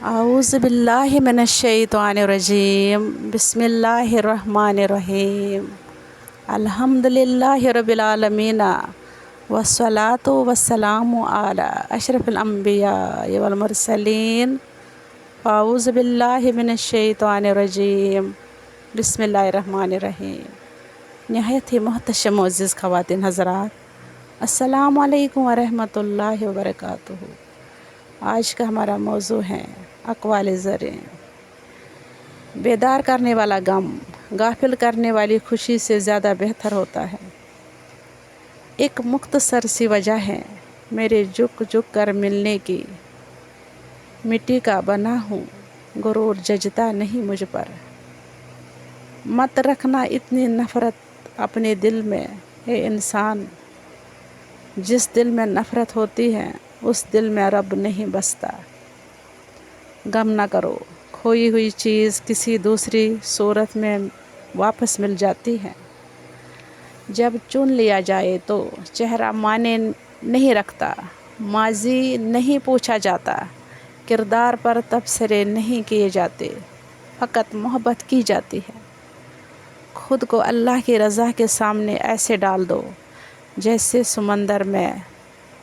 اعوذ باللہ من الشیطان الرجیم بسم اللہ الرحمن الرحیم الحمد للہ رب العالمین والصلاة والسلام علی اشرف الانبیاء والمرسلین اعوذ باللہ من الشیطان الرجیم بسم اللہ الرحمن الرحیم۔ نہایت ہی محتشم معزز خواتین حضرات، السلام علیکم ورحمۃ اللہ وبرکاتہ۔ آج کا ہمارا موضوع ہے اقوال زریں۔ بیدار کرنے والا غم غافل کرنے والی خوشی سے زیادہ بہتر ہوتا ہے۔ ایک مختصر سی وجہ ہے میرے جھک جھک کر ملنے کی، مٹی کا بنا ہوں غرور ججتا نہیں مجھ پر۔ مت رکھنا اتنی نفرت اپنے دل میں اے انسان، جس دل میں نفرت ہوتی ہے اس دل میں رب نہیں بستا۔ غم نہ کرو، کھوئی ہوئی چیز کسی دوسری صورت میں واپس مل جاتی ہے۔ جب چن لیا جائے تو چہرہ معنی نہیں رکھتا، ماضی نہیں پوچھا جاتا، کردار پر تبصرے نہیں کیے جاتے، فقط محبت کی جاتی ہے۔ خود کو اللہ کی رضا کے سامنے ایسے ڈال دو جیسے سمندر میں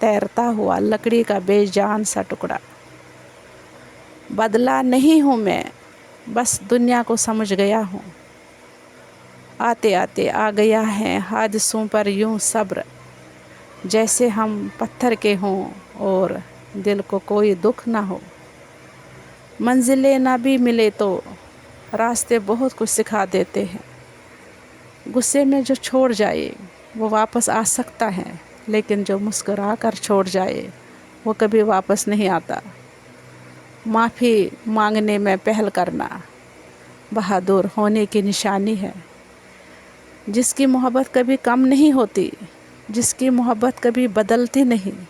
تیرتا ہوا لکڑی کا بے جان سا ٹکڑا۔ بدلا نہیں ہوں میں، بس دنیا کو سمجھ گیا ہوں۔ آتے آتے آ گیا ہے حادثوں پر یوں صبر، جیسے ہم پتھر کے ہوں اور دل کو کوئی دکھ نہ ہو۔ منزلیں نہ بھی ملے تو راستے بہت کچھ سکھا دیتے ہیں۔ غصے میں جو چھوڑ جائے وہ واپس آ سکتا ہے، لیکن جو مسکرا کر چھوڑ جائے وہ کبھی واپس نہیں آتا۔ معافی مانگنے میں پہل کرنا بہادر ہونے کی نشانی ہے۔ جس کی محبت کبھی کم نہیں ہوتی، جس کی محبت کبھی بدلتی نہیں،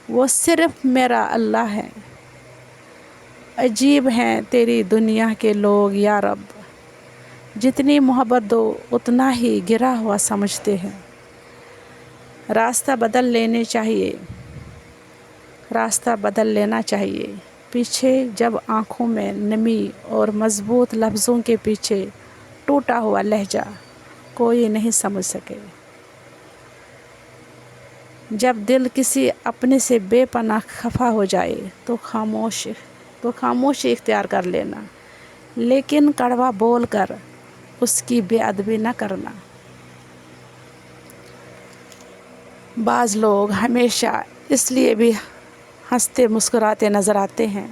وہ صرف میرا اللہ ہے۔ عجیب ہیں تیری دنیا کے لوگ یا رب، جتنی محبت دو اتنا ہی گرا ہوا سمجھتے ہیں۔ راستہ بدل لینا چاہیے۔ پیچھے جب آنکھوں میں نمی اور مضبوط لفظوں کے پیچھے ٹوٹا ہوا لہجہ کوئی نہیں سمجھ سکے۔ جب دل کسی اپنے سے بے پناہ خفا ہو جائے تو خاموشی اختیار کر لینا، لیکن کڑوا بول کر اس کی بے ادبی نہ کرنا۔ بعض لوگ ہمیشہ اس لیے بھی ہنستے مسکراتے نظر آتے ہیں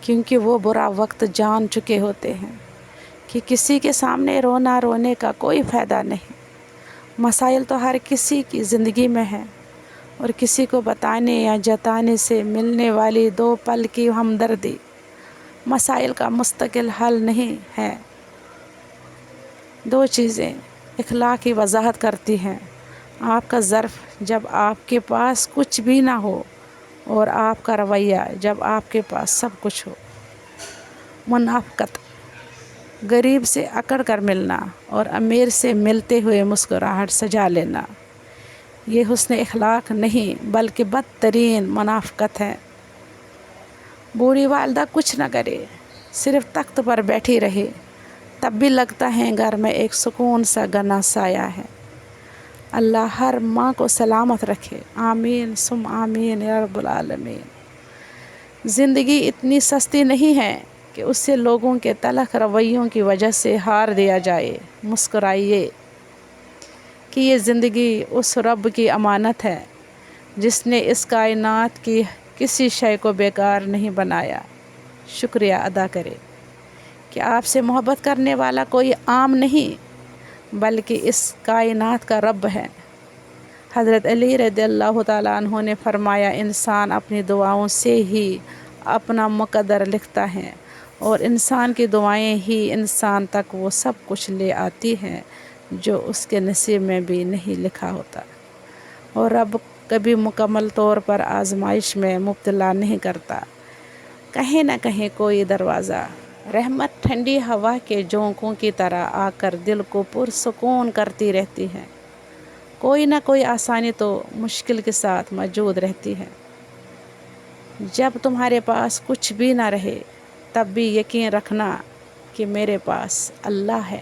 کیونکہ وہ برا وقت جان چکے ہوتے ہیں کہ کسی کے سامنے رونے کا کوئی فائدہ نہیں۔ مسائل تو ہر کسی کی زندگی میں ہیں، اور کسی کو بتانے یا جتانے سے ملنے والی 2 پل کی ہمدردی مسائل کا مستقل حل نہیں ہے۔ 2 چیزیں اخلاق کی وضاحت کرتی ہیں: آپ کا ظرف جب آپ کے پاس کچھ بھی نہ ہو، اور آپ کا رویہ جب آپ کے پاس سب کچھ ہو۔ منافقت غریب سے اکڑ کر ملنا اور امیر سے ملتے ہوئے مسکراہٹ سجا لینا، یہ حسن اخلاق نہیں بلکہ بدترین منافقت ہے۔ بوڑھی والدہ کچھ نہ کرے، صرف تخت پر بیٹھی رہے، تب بھی لگتا ہے گھر میں ایک سکون سا گنا سایہ ہے۔ اللہ ہر ماں کو سلامت رکھے، آمین ثم آمین یا رب العالمین۔ زندگی اتنی سستی نہیں ہے کہ اسے لوگوں کے تلخ رویوں کی وجہ سے ہار دیا جائے۔ مسکرائیے کہ یہ زندگی اس رب کی امانت ہے جس نے اس کائنات کی کسی شے کو بیکار نہیں بنایا۔ شکریہ ادا کرے کہ آپ سے محبت کرنے والا کوئی عام نہیں بلکہ اس کائنات کا رب ہے۔ حضرت علی رضی اللہ تعالیٰ عنہ نے فرمایا، انسان اپنی دعاؤں سے ہی اپنا مقدر لکھتا ہے، اور انسان کی دعائیں ہی انسان تک وہ سب کچھ لے آتی ہیں جو اس کے نصیب میں بھی نہیں لکھا ہوتا۔ اور رب کبھی مکمل طور پر آزمائش میں مبتلا نہیں کرتا۔ کہیں نہ کہیں کوئی دروازہ رحمت ٹھنڈی ہوا کے جھونکوں کی طرح آ کر دل کو پرسکون کرتی رہتی ہے۔ کوئی نہ کوئی آسانی تو مشکل کے ساتھ موجود رہتی ہے۔ جب تمہارے پاس کچھ بھی نہ رہے تب بھی یقین رکھنا کہ میرے پاس اللہ ہے۔